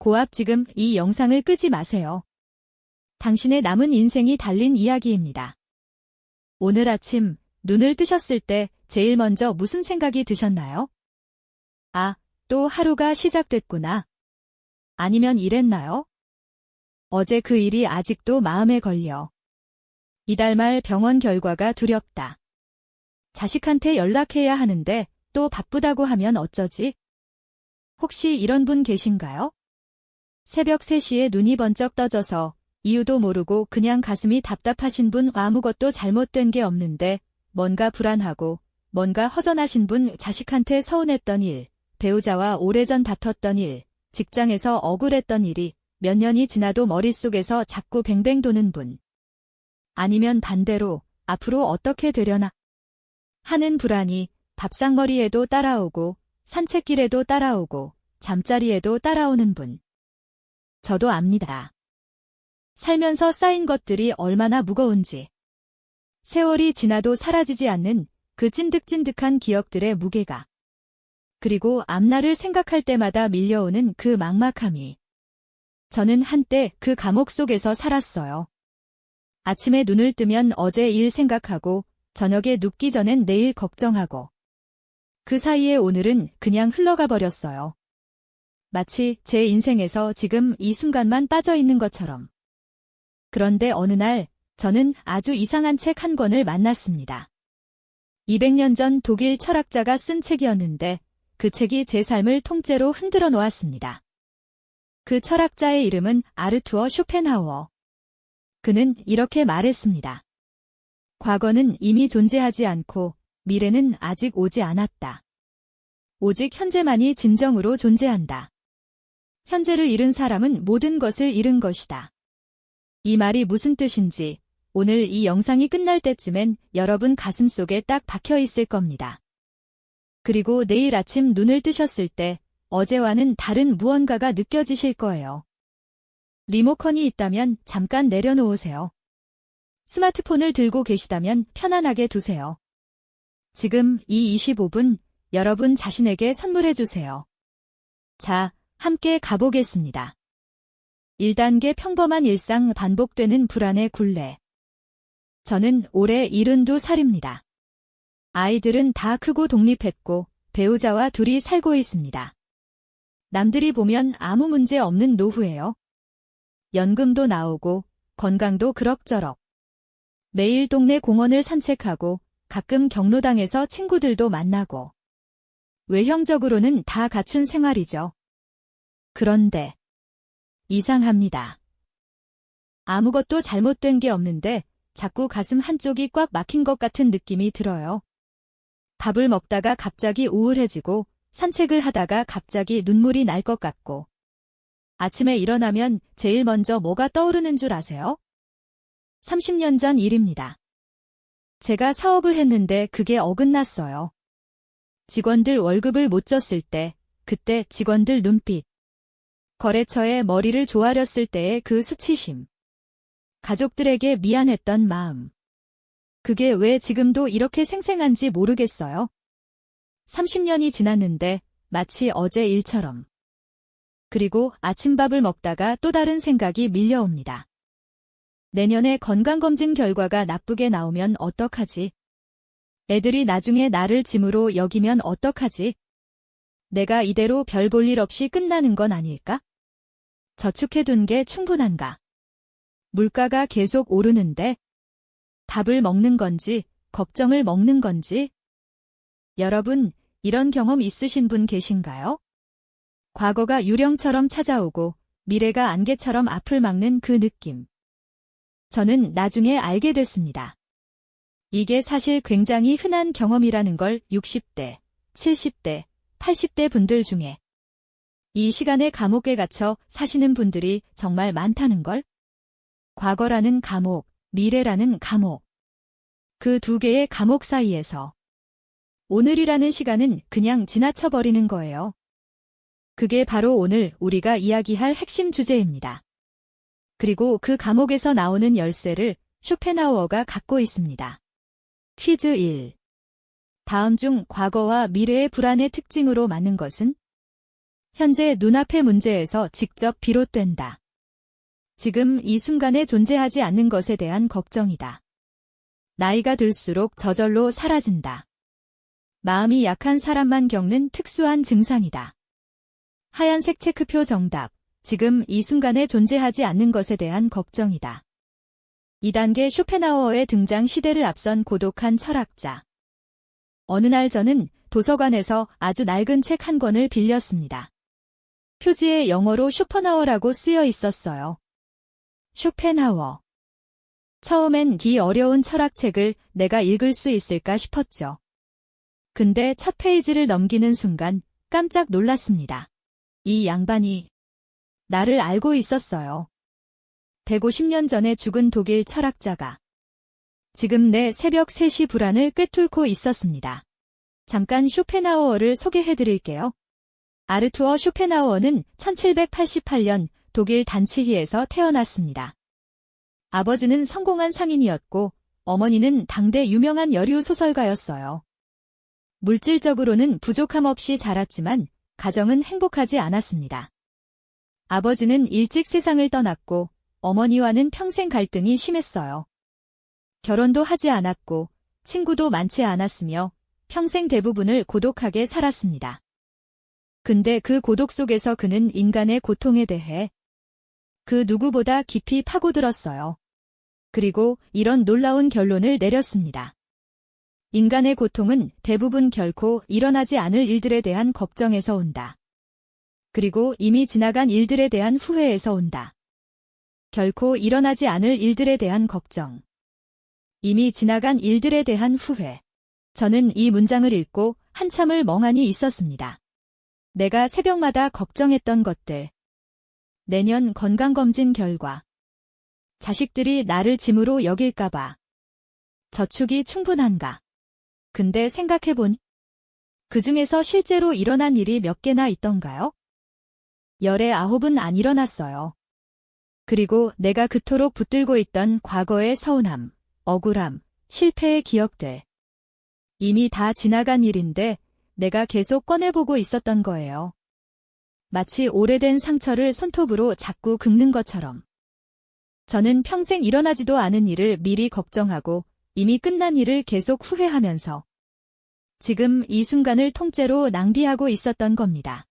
고압 지금 이 영상을 끄지 마세요. 당신의 남은 인생이 달린 이야기입니다. 오늘 아침 눈을 뜨셨을 때 제일 먼저 무슨 생각이 드셨나요? 아, 또 하루가 시작됐구나. 아니면 이랬나요? 어제 그 일이 아직도 마음에 걸려. 이달 말 병원 결과가 두렵다. 자식한테 연락해야 하는데 또 바쁘다고 하면 어쩌지? 혹시 이런 분 계신가요? 새벽 3시에 눈이 번쩍 떠져서 이유도 모르고 그냥 가슴이 답답하신 분, 아무것도 잘못된 게 없는데 뭔가 불안하고 뭔가 허전하신 분, 자식한테 서운했던 일, 배우자와 오래전 다퉜던 일, 직장에서 억울했던 일이 몇 년이 지나도 머릿속에서 자꾸 뱅뱅 도는 분. 아니면 반대로 앞으로 어떻게 되려나 하는 불안이 밥상머리에도 따라오고 산책길에도 따라오고 잠자리에도 따라오는 분. 저도 압니다. 살면서 쌓인 것들이 얼마나 무거운지. 세월이 지나도 사라지지 않는 그 찐득찐득한 기억들의 무게가. 그리고 앞날을 생각할 때마다 밀려오는 그 막막함이. 저는 한때 그 감옥 속에서 살았어요. 아침에 눈을 뜨면 어제 일 생각하고 저녁에 눕기 전엔 내일 걱정하고. 그 사이에 오늘은 그냥 흘러가 버렸어요. 마치 제 인생에서 지금 이 순간만 빠져 있는 것처럼. 그런데 어느 날 저는 아주 이상한 책 한 권을 만났습니다. 200년 전 독일 철학자가 쓴 책이었는데 그 책이 제 삶을 통째로 흔들어 놓았습니다. 그 철학자의 이름은 아르투어 쇼펜하우어. 그는 이렇게 말했습니다. 과거는 이미 존재하지 않고 미래는 아직 오지 않았다. 오직 현재만이 진정으로 존재한다. 현재를 잃은 사람은 모든 것을 잃은 것이다. 이 말이 무슨 뜻인지 오늘 이 영상이 끝날 때쯤엔 여러분 가슴속에 딱 박혀 있을 겁니다. 그리고 내일 아침 눈을 뜨셨을 때 어제와는 다른 무언가가 느껴지실 거예요. 리모컨이 있다면 잠깐 내려놓으세요. 스마트폰을 들고 계시다면 편안하게 두세요. 지금 이 25분 여러분 자신에게 선물해 주세요. 자, 함께 가보겠습니다. 1단계 평범한 일상 반복되는 불안의 굴레. 저는 올해 72살입니다. 아이들은 다 크고 독립했고 배우자와 둘이 살고 있습니다. 남들이 보면 아무 문제 없는 노후예요. 연금도 나오고 건강도 그럭저럭. 매일 동네 공원을 산책하고 가끔 경로당에서 친구들도 만나고. 외형적으로는 다 갖춘 생활이죠. 그런데 이상합니다. 아무것도 잘못된 게 없는데 자꾸 가슴 한쪽이 꽉 막힌 것 같은 느낌이 들어요. 밥을 먹다가 갑자기 우울해지고 산책을 하다가 갑자기 눈물이 날 것 같고. 아침에 일어나면 제일 먼저 뭐가 떠오르는 줄 아세요? 30년 전 일입니다. 제가 사업을 했는데 그게 어긋났어요. 직원들 월급을 못 줬을 때, 그때 직원들 눈빛. 거래처에 머리를 조아렸을 때의 그 수치심. 가족들에게 미안했던 마음. 그게 왜 지금도 이렇게 생생한지 모르겠어요. 30년이 지났는데 마치 어제 일처럼. 그리고 아침밥을 먹다가 또 다른 생각이 밀려옵니다. 내년에 건강검진 결과가 나쁘게 나오면 어떡하지? 애들이 나중에 나를 짐으로 여기면 어떡하지? 내가 이대로 별 볼 일 없이 끝나는 건 아닐까? 저축해둔 게 충분한가? 물가가 계속 오르는데 밥을 먹는 건지 걱정을 먹는 건지? 여러분, 이런 경험 있으신 분 계신가요? 과거가 유령처럼 찾아오고 미래가 안개처럼 앞을 막는 그 느낌. 저는 나중에 알게 됐습니다. 이게 사실 굉장히 흔한 경험이라는 걸 60대, 70대, 80대 분들 중에 이 시간의 감옥에 갇혀 사시는 분들이 정말 많다는 걸. 과거라는 감옥, 미래라는 감옥. 그 두 개의 감옥 사이에서 오늘이라는 시간은 그냥 지나쳐버리는 거예요. 그게 바로 오늘 우리가 이야기할 핵심 주제입니다. 그리고 그 감옥에서 나오는 열쇠를 쇼펜하우어가 갖고 있습니다. 퀴즈 1. 다음 중 과거와 미래의 불안의 특징으로 맞는 것은? 현재 눈앞의 문제에서 직접 비롯된다. 지금 이 순간에 존재하지 않는 것에 대한 걱정이다. 나이가 들수록 저절로 사라진다. 마음이 약한 사람만 겪는 특수한 증상이다. 하얀색 체크표 정답. 지금 이 순간에 존재하지 않는 것에 대한 걱정이다. 2단계 쇼펜하우어의 등장 시대를 앞선 고독한 철학자. 어느 날 저는 도서관에서 아주 낡은 책 한 권을 빌렸습니다. 표지에 영어로 쇼펜하우어라고 쓰여 있었어요. 쇼펜하우어. 처음엔 이 어려운 철학책을 내가 읽을 수 있을까 싶었죠. 근데 첫 페이지를 넘기는 순간 깜짝 놀랐습니다. 이 양반이 나를 알고 있었어요. 150년 전에 죽은 독일 철학자가 지금 내 새벽 3시 불안을 꿰뚫고 있었습니다. 잠깐 쇼펜하우어를 소개해드릴게요. 아르투어 쇼펜하우어는 1788년 독일 단치히에서 태어났습니다. 아버지는 성공한 상인이었고 어머니는 당대 유명한 여류 소설가였어요. 물질적으로는 부족함 없이 자랐지만 가정은 행복하지 않았습니다. 아버지는 일찍 세상을 떠났고 어머니와는 평생 갈등이 심했어요. 결혼도 하지 않았고 친구도 많지 않았으며 평생 대부분을 고독하게 살았습니다. 근데 그 고독 속에서 그는 인간의 고통에 대해 그 누구보다 깊이 파고들었어요. 그리고 이런 놀라운 결론을 내렸습니다. 인간의 고통은 대부분 결코 일어나지 않을 일들에 대한 걱정에서 온다. 그리고 이미 지나간 일들에 대한 후회에서 온다. 결코 일어나지 않을 일들에 대한 걱정. 이미 지나간 일들에 대한 후회. 저는 이 문장을 읽고 한참을 멍하니 있었습니다. 내가 새벽마다 걱정했던 것들. 내년 건강검진 결과. 자식들이 나를 짐으로 여길까봐. 저축이 충분한가. 근데 생각해보니 그 중에서 실제로 일어난 일이 몇 개나 있던가요? 19은 안 일어났어요. 그리고 내가 그토록 붙들고 있던 과거의 서운함, 억울함, 실패의 기억들. 이미 다 지나간 일인데 내가 계속 꺼내보고 있었던 거예요. 마치 오래된 상처를 손톱으로 자꾸 긁는 것처럼. 저는 평생 일어나지도 않은 일을 미리 걱정하고 이미 끝난 일을 계속 후회하면서 지금 이 순간을 통째로 낭비하고 있었던 겁니다.